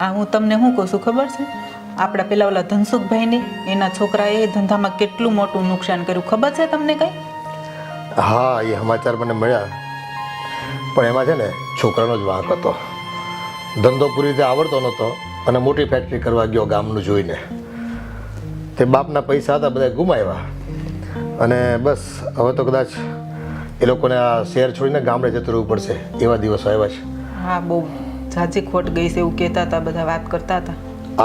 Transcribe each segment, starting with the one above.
આ હું તમને શું કહું છું ખબર છે? આપણા પેલા ઓલા ધનસુખભાઈને એના છોકરાએ ધંધામાં કેટલું મોટું નુકસાન કર્યું ખબર છે તમને કંઈ? હા, એ સમાચાર મને મળ્યા, પણ એમાં છે ને છોકરાનો જ વાંક હતો. ધંધો પૂરી રીતે આવડતો નહોતો અને મોટી ફેક્ટરી કરવા ગયો ગામનું જોઈને. તે બાપના પૈસા હતા બધા ગુમાવ્યા અને બસ હવે તો કદાચ એ લોકોને આ શહેર છોડીને ગામડે જતું રહેવું પડશે એવા દિવસો આવ્યા છે. હા, બહુ ઝાઝી ખોટ ગઈ છે એવું કહેતા હતા, બધા વાત કરતા હતા.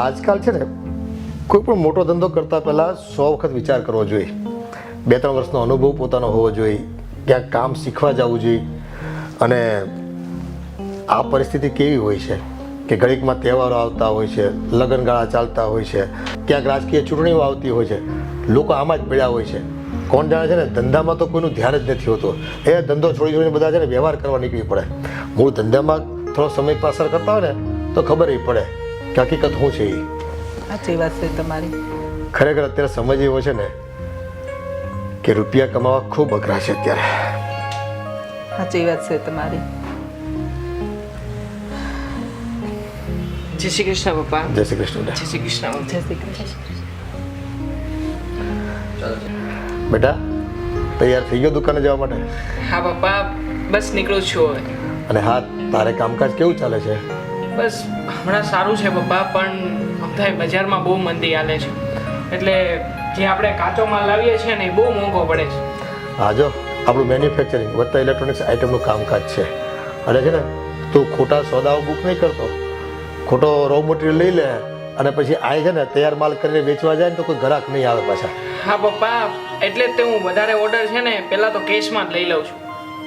આજકાલ છે ને કોઈ પણ મોટો ધંધો કરતાં પહેલાં 100 વખત વિચાર કરવો જોઈએ. 2-3 વર્ષનો અનુભવ પોતાનો હોવો જોઈએ, ક્યાંક કામ શીખવા જવું જોઈએ. અને આ પરિસ્થિતિ કેવી હોય છે કે ઘડીકમાં તહેવારો આવતા હોય છે, લગ્નગાળા ચાલતા હોય છે, ક્યાંક રાજકીય ચૂંટણીઓ આવતી હોય છે, લોકો આમાં જ પડ્યા હોય છે. કોણ જાણે છે ને ધંધામાં તો કોઈનું ધ્યાન જ નથી હોતું. એ ધંધો છોડીને બધા છે ને વ્યવહાર કરવા નીકળી પડે. મૂળ ધંધામાં થોડો સમય પસાર કરતા હોય ને તો ખબર પડે કે હકીકત શું છે. એ સાચી વાત છે તમારી. ખરેખર અત્યારે સમજ એવો છે ને કે રૂપિયા કમાવા ખૂબ અઘરા છે અત્યારે. સાચી વાત છે તમારી. જય શ્રી કૃષ્ણ પપ્પા. જય શ્રી કૃષ્ણ. જય શ્રી કૃષ્ણ. જય શ્રી કૃષ્ણ. બેટા તૈયાર થઈ ગયો દુકાને જવા માટે? હા પપ્પા, બસ નીકળું છું હવે. અને હા, તારે કામકાજ કેવું ચાલે છે? બસ હમણાં સારું છે પપ્પા, પણ અત્યારે બજારમાં બહુ મંદી હાલે છે, એટલે જે આપણે કાચો માલ લાવીએ છીએ ને એ બહુ મોંઘો પડે છે. હા, જો આપણું મેન્યુફેક્ચરિંગ વત્તા ઇલેક્ટ્રોનિક્સ આઇટમનું કામકાજ છે. અને છે ને તું ખોટા સોદાઓ બુક નહીં કરતો, ખોટો રો મટીરિયલ લઈ લે અને પછી આ છે ને તૈયાર માલ કરીને વેચવા જાય ને તો કોઈ ગ્રાહક નહીં આવે પાછા. હા પપ્પા, એટલે જ તે હું વધારે ઓર્ડર છે ને પહેલાં તો કેશમાં જ લઈ લઉં છું,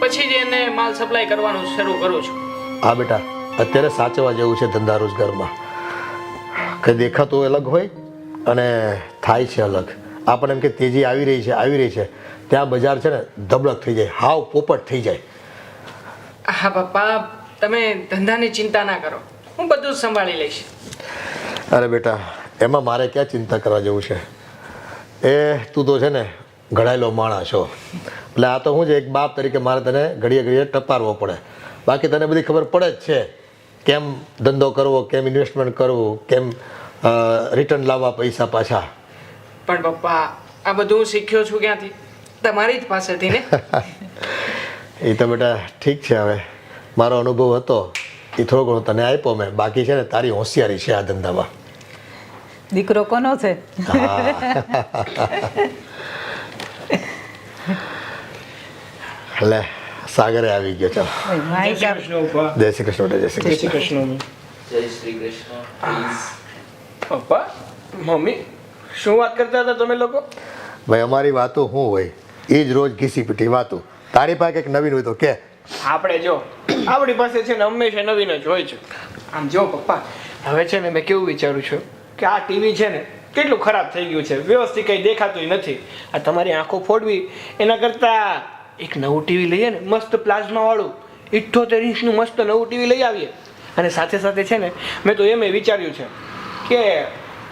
પછી જ એને માલ સપ્લાય કરવાનું શરૂ કરું છું. હા બેટા, અત્યારે સાચવવા જેવું છે ધંધા રોજગારમાં. કંઈ દેખાતું અલગ હોય અને થાય છે અલગ. આપણને એમ કે તેજી આવી રહી છે, ત્યાં બજાર છે ને ધબડક થઈ જાય, હાવ પોપટ થઈ જાય. હા પપ્પા, તમે ધંધાની ચિંતા ના કરો, હું બધું જ સંભાળી લઈશ. અરે બેટા, એમાં મારે ક્યાં ચિંતા કરવા જેવું છે? એ તું તો છે ને ઘડાયેલો માણસ છો, એટલે આ તો શું છે, એક બાપ તરીકે મારે તને ઘડીએ ઘડીએ ટપારવો પડે. બાકી તને બધી ખબર પડે જ છે કેમ ધંધો કરવો, કેમ ઇન્વેસ્ટમેન્ટ કરવું, કેમ રિટર્ન લાવવા પૈસા પાછા. પણ પપ્પા, આ બધું હું શીખ્યો છું ક્યાંથી? તમારી જ પાસેથી ને. એ તો બેટા ઠીક છે, હવે મારો અનુભવ હતો એ થોડો ઘણો તને આપ્યો મેં. બાકી છે ને તારી હોશિયારી છે આ ધંધામાં. દીકરો કોનો છે? લે સાગરે આવી ગયો. ચાલો જય શ્રી કૃષ્ણ પપ્પા. જય શ્રી કૃષ્ણ. જય શ્રી કૃષ્ણ. કૃષ્ણ. જય શ્રી કૃષ્ણ. પપ્પા, મમ્મી, શું વાત કરતા હતા તમે લોકો? ભાઈ અમારી વાતો શું હોય એ જ રોજ ઘીસી પીટી વાતો. તારી પાસે કંઈક નવીન હોય તો કે. આપણે જો આપણી પાસે છે ને હંમેશા નવીન જ હોય છે. આમ જો પપ્પા, હવે છે ને મેં કેવું વિચારું છું કે આ ટીવી છે ને કેટલું ખરાબ થઈ ગયું છે, વ્યવસ્થિત કંઈ દેખાતું નથી. આ તમારી આંખો ફોડવી એના કરતાં એક નવું ટીવી લઈએ ને, મસ્ત પ્લાઝમા વાળું 78 ઇંચનું મસ્ત નવું ટીવી લઈ આવીએ. અને સાથે સાથે છે ને મેં તો એમ વિચાર્યું છે કે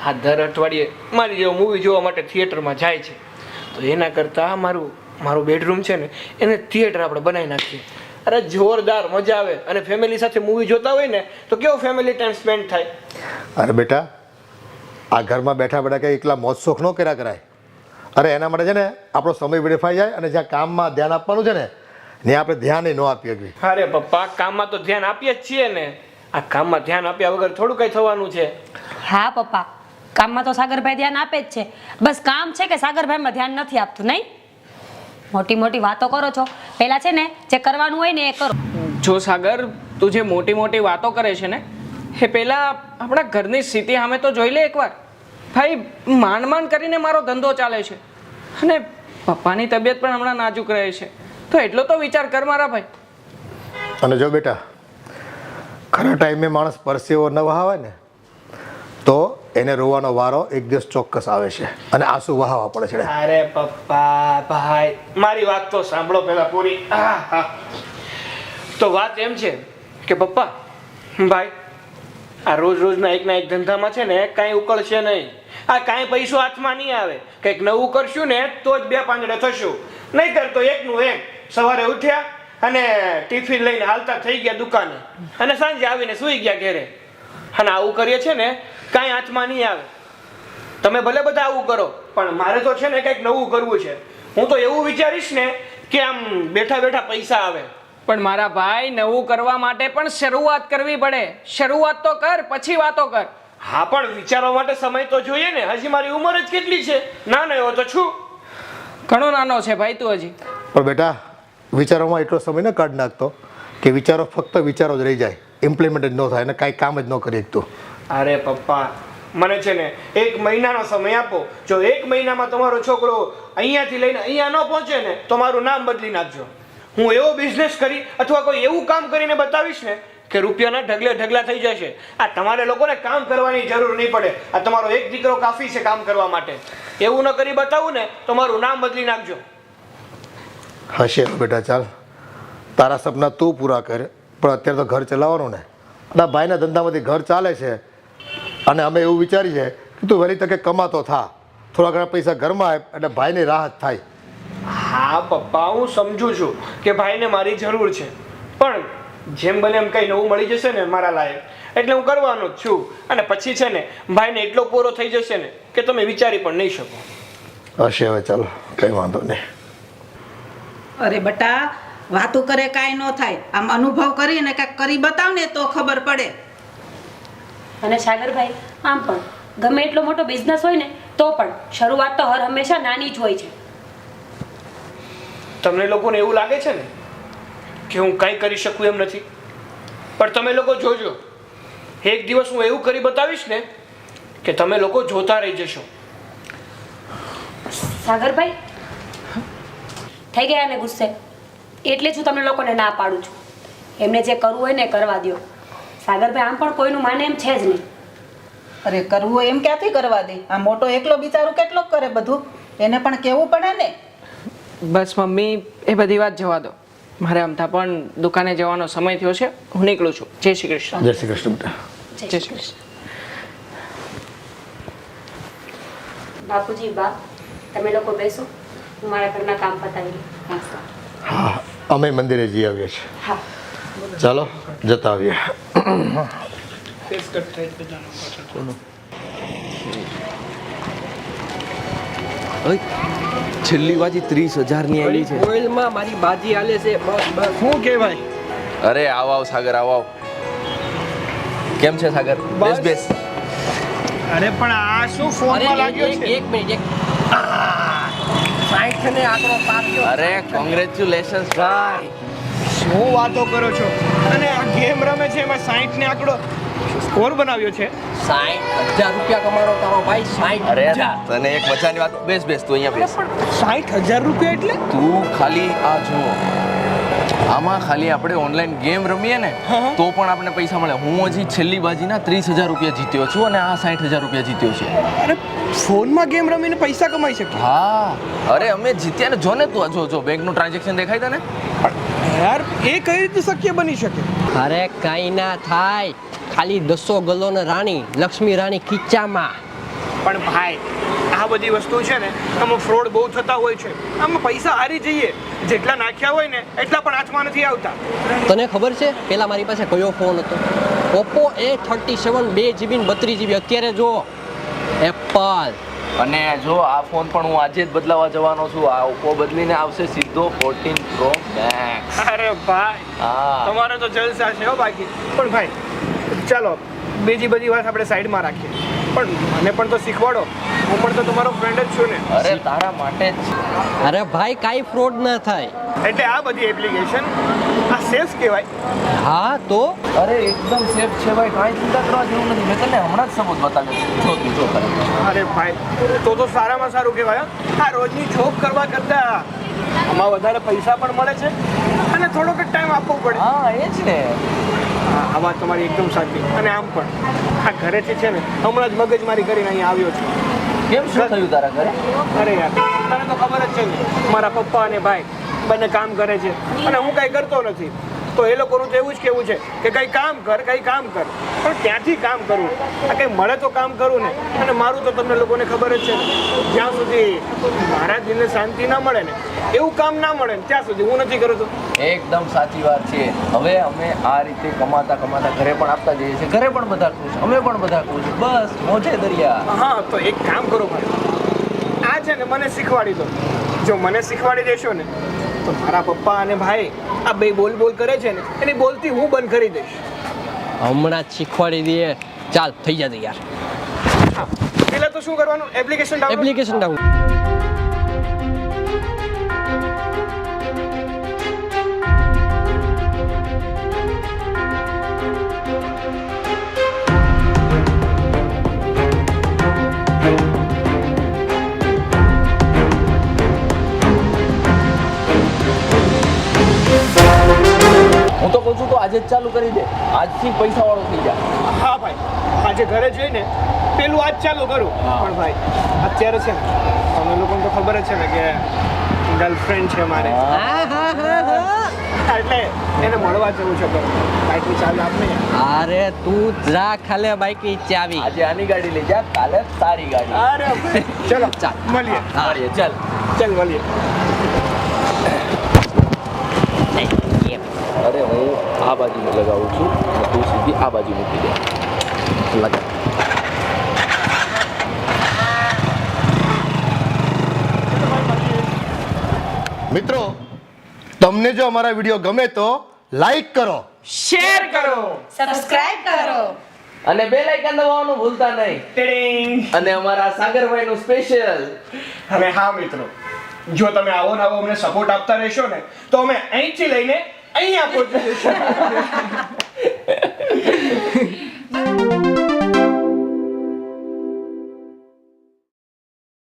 આ દર અઠવાડિયે મારી જેવો મૂવી જોવા માટે થિયેટરમાં જાય છે, તો એના કરતાં મારું બેડરૂમ છે ને એને થિયેટર આપણે બનાવી નાખીએ. અરે જોરદાર મજા આવે, અને ફેમિલી સાથે મૂવી જોતા હોય ને તો કેવો ફેમિલી ટાઈમ સ્પેન્ડ થાય. અરે બેટા, આ ઘરમાં બેઠા બેઠા કંઈ એકલા મોજ શોખ ન કર્યા કરાય. અરે એના માટે છે ને આપણો સમય વેડફાઈ જાય, અને જ્યાં કામમાં ધ્યાન આપવાનું છે ને ત્યાં આપણે ધ્યાન ન આપીએ. અરે પપ્પા, કામમાં તો ધ્યાન આપીએ જ છીએ ને. આ કામમાં ધ્યાન આપ્યા વગર થોડું કઈ થવાનું છે? હા પપ્પા, કામમાં તો સાગરભાઈ ધ્યાન આપે જ છે. બસ કામ છે કે સાગરભાઈમાં ધ્યાન નથી આપતું. નહીં, મોટી મોટી વાતો કરો છો, પહેલા છે ને જે કરવાનું હોય ને એ કરો. જો સાગર, તું જે મોટી મોટી વાતો કરે છે ને એ પહેલા આપણા ઘરની સ્થિતિ સામે તો જોઈ લે એકવાર. ભાઈ, માંડ માંડ કરીને મારો ધંધો ચાલે છે, અને પપ્પાની તબિયત પણ હમણાં નાજુક રહે છે, તો એટલો તો વિચાર કર મારા ભાઈ. અને જો બેટા, ખરા ટાઈમે માણસ પરસેવો ન વહાવે ને તો એને રોવાનો વારો એક દિવસ ચોક્કસ આવે છે, અને આંસુ વહાવા પડે છે. અરે પપ્પા ભાઈ, મારી વાત તો સાંભળો પહેલા પૂરી. તો વાત એમ છે કે પપ્પા ભાઈ, આ રોજ રોજના એકના એક ધંધામાં છે ને કાંઈ ઉકળશે નહીં. આ કાંઈ પૈસો હાથમાં નહીં આવે. કંઈક નવું કરશું ને તો જ બે પાંદડે થશું, નહીંતર તો એકનું એક. સવારે ઉઠ્યા અને ટિફિન લઈને હાલતા થઈ ગયા દુકાને, અને સાંજે આવીને સૂઈ ગયા ઘરે. અને આવું કરીએ છે ને કાંઈ હાથમાં નહીં આવે. તમે ભલે બધા આવું કરો પણ મારે તો છે ને કંઈક નવું કરવું છે. હું તો એવું વિચારીશ ને કે આમ બેઠા બેઠા પૈસા આવે. પણ મારા ભાઈ નવું કરવા માટે પણ શરૂઆત કરવી પડે. શરૂઆત તો કર પછી વાતો કર. હા પણ વિચારવા માટે સમય તો જોઈએ ને. હજી મારી ઉંમર જ કેટલી છે, નાનો એવો તો છું. ઘણો નાનો છે ભાઈ તું હજી. પણ બેટા વિચારોમાં એટલો સમય ન કાઢ નાખતો કે વિચારો ફક્ત વિચારો જ રહી જાય, ઇમ્પ્લિમેન્ટ જ ન થાય અને કાંઈ કામ જ ન કરી શકતું. અરે પપ્પા, મને છે ને 1 મહિનાનો સમય આપો. જો 1 મહિનામાં તમારો છોકરો અહીંયાથી લઈને અહીંયા ન પહોંચે ને તો મારું નામ બદલી નાખજો. હું એવો બિઝનેસ કરી અથવા કોઈ એવું કામ કરીને બતાવીશ ને કે રૂપિયાના ઢગલે ઢગલા થઈ જશે. આ તમારે લોકોને કામ કરવાની જરૂર નહીં પડે. આ તમારો એક દીકરો કાફી છે કામ કરવા માટે. એવું ન કરી બતાવું ને તો મારું નામ બદલી નાખજો. હશે બેટા, ચાલ તારા સપના તું પૂરા કર, પણ અત્યારે તો ઘર ચલાવવાનું ને. તારા ભાઈના ધંધામાંથી ઘર ચાલે છે અને અમે એવું વિચારી છે કે તું વહેલી તકે કમાતો થા, થોડા ઘણા પૈસા ઘરમાં આવે એટલે ભાઈને રાહત થાય. હા પપ્પા, હું સમજુ છું કે ભાઈને મારી જરૂર છે, પણ જેમ બને એમ કંઈ નવું મળી જશે ને મારા લાયક એટલે હું કરવાનો જ છું. અને પછી છે ને ભાઈને એટલો પૂરો થઈ જશે ને કે તમે વિચારી પણ નહીં શકો. હશે હવે, ચાલો કંઈ વાંધો નહીં. અરે બટા, વાતું કરે કાંઈ ન થાય. આમ અનુભવ કરીને કાંઈક કરી બતાવ ને તો ખબર પડે. અને સાગરભાઈ આમ પણ ગમે એટલો મોટો બિઝનેસ હોય ને તો પણ શરૂઆત તો હર હંમેશા નાની જ હોય છે. તમને લોકોને એવું લાગે છે ને કે હું કંઈ કરી શકું એમ નથી, પણ તમે લોકો જોજો, એક દિવસ હું એવું કરી બતાવીશ ને કે તમે લોકો જોતા રહી જશો. સાગરભાઈ થઈ ગયા ને ગુસ્સે, એટલે જ હું તમને લોકોને ના પાડું છું. એમને જે કરવું હોય ને કરવા દો. સાગરભાઈ આમ પણ કોઈનું માને એમ છે જ નહીં. અરે કરવું હોય એમ ક્યાંથી કરવા દે? આ મોટો એકલો બિચારો કેટલો કરે બધું, એને પણ કેવું પડે ને. બસ મમ્મી એ બધી વાત જવા દો. મારે અમથા પણ દુકાને જવાનો સમય થયો છે. હું નીકળું છું. જય શ્રી કૃષ્ણ. જય શ્રી કૃષ્ણ બેટા. જય શ્રી કૃષ્ણ. બાપુજી બા, તમે લોકો બેસો, હું મારા ઘરના કામ પતાવી લઉં. હા, અમે મંદિરે જઈ આવીએ છીએ. હા. ચાલો જતા આવીએ. છેલ્લી બાજી 30,000 ની આવી છે. ઓઇલમાં મારી બાજી આલે છે. બસ બસ. શું કહેવાય? અરે આવ સાગર આવ. કેમ છે સાગર? બેસ બેસ. અરે પણ આ શું ફોનમાં લાગ્યો છે? એક મિનિટ. 60 ને આંકડો પાસ થયો. અરે કોંગ્રેચ્યુલેશન્સ ભાઈ. શું વાતો કરો છો? અને આ ગેમ રમે છે એમાં 60 ને આંકડો સ્કોર બનાવ્યો છે. 60,000 રૂપિયા કમાણો તારો ભાઈ. 60,000. અરે તને એક મજાની વાત. બેસ બેસ તું અહીંયા બેસ. 60,000 રૂપિયા એટલે? તું ખાલી આ જો, આમાં ખાલી આપણે ઓનલાઈન ગેમ રમીએ ને તો પણ આપણને પૈસા મળે. હું હજી છેલ્લી બાજીના 30,000 રૂપિયા જીત્યો છું અને આ 60,000 રૂપિયા જીત્યો છે. અરે ફોનમાં ગેમ રમીને પૈસા કમાઈ શકે? હા, અરે અમે જીત્યા ને. જો ને તું જો જો બેંકનું ટ્રાન્ઝેક્શન દેખાય તને? યાર એ કઈ રીતે શક્ય બની શકે? અરે કાંઈ ના થાય, ખાલી 10 ગલોને રાણી લક્ષ્મી રાણી ખીચામાં. પણ ભાઈ આ બધી વસ્તુ છે ને આમાં ફ્રોડ બહુ થતા હોય છે. આમાં પૈસા હારી જઈએ, જેટલા નાખ્યા હોય ને એટલા પણ હાથમાં નથી આવતા. તને ખબર છે પેલા મારી પાસે કયો ફોન હતો? ઓપ્પો A37 2GB ને 32GB. અત્યારે જો એપલ. અને જો આ ફોન પણ હું આજે જ બદલાવા જવાનો છું. આ ઓપ્પો બદલીને આવશે સીધો 14 Pro Max. અરે ભાઈ હા, તમારે તો જલસા છે હો બાકી. પણ ભાઈ ચાલો બીજી બધી વાત આપણે સાઈડમાં રાખીએ, પણ મને પણ તો શીખવાડો. હું પણ તો તમારો ફ્રેન્ડ જ છું ને. અરે તારા માટે જ છે. અરે ભાઈ કાંઈ ફ્રોડ ના થાય. એટલે આ બધી એપ્લિકેશન આ સેફ કહેવાય? હા તો અરે એકદમ સેફ છે ભાઈ, કાંઈ ચિંતા કરવા જેવું નથી. મેં તને હમણાં જ સબૂત બતાવ્યો. જો તું જો કરે. અરે ભાઈ તો સારામાં સારું કહેવાય. આ રોજની જોબ કરવા કરતાં આમાં વધારે પૈસા પણ મળે છે અને થોડોક જ ટાઈમ આપવો પડે. હા એ જ ને. હા, આ વાત તમારી એકદમ સાચી. અને આમ પણ આ ઘરેથી છે ને હમણાં જ મગજમારી કરીને અહીંયા આવ્યો છું. કેમ શું થયું તારા ઘરે? અરે યાર તને તો ખબર જ છે ને, મારા પપ્પા અને ભાઈ બંને કામ કરે છે અને હું કાંઈ કરતો નથી. તો એ લોકોનું તો એવું જ કેવું છે કે કંઈ કામ કર કંઈ કામ કર, પણ ક્યાંથી કામ કરવું? આ કંઈ મળે તો કામ કરું ને. અને મારું તો તમને લોકોને ખબર જ છે ને, જ્યાં સુધી મારા દિલને શાંતિ ના મળે ને એવું કામ ના મળે ને ત્યાં સુધી હું નથી કરતો. એકદમ સાચી વાત છે. હવે અમે આ રીતે કમાતા કમાતા ઘરે પણ આપતા જઈએ છીએ, ઘરે પણ બધા ખુશ, અમે પણ બધા ખુશ, બસ મોજે દરિયા. હા, તો એક કામ કરો ભાઈ, આ છે ને મને શીખવાડી દો. જો મને શીખવાડી દેશો ને તો મારા પપ્પા અને ભાઈ આ બે બોલ બોલ કરે છે ને એની બોલતી હું બંધ કરી દઈશ. હમણાં જ શીખવાડી દઈએ. ચાલ થઈ જશે યાર. હા, પેલા તો શું કરવાનું? Application download. Application down. હું તો કહું છું તો આજે જ ચાલુ કરી દે, આજથી પૈસા વાળો થઈ જાય. હા ભાઈ, આજે ઘરે જઈને પેલું આજ ચાલુ કરું. પણ ભાઈ અત્યારે છે ને તમને લોકોને તો ખબર જ છે ને કે ગર્લફ્રેન્ડ છે મારે, એટલે એને મળવા જવું છે. બાઈકની ચાવી આપને. અરે તું જા ખાલે બાઈકની ચાવી. આજે આની ગાડી લઈ જા, કાલે તારી ગાડી. અરે ભાઈ, ચલો ચાલ. મળીએ. મળીએ, ચાલ. ચાલ મળીએ. અરે હું આ બાજુ લગાવું છું અને તું સીધી આ બાજુ મૂકી દે. લગા. મિત્રો, તમને જો અમારા વિડીયો ગમે તો લાઈક કરો, શેર કરો, સબસ્ક્રાઇબ કરો અને બેલ આઇકન દબાવવાનું ભૂલતા નહીં. ટિડિંગ. અને અમારા સાગરભાઈનું સ્પેશિયલ. અને હા મિત્રો, જો તમે આવો ને આવો અમને સપોર્ટ આપતા રહેશો ને તો અમે અહીંથી લઈને અહીંયા પહોંચી જઈશું.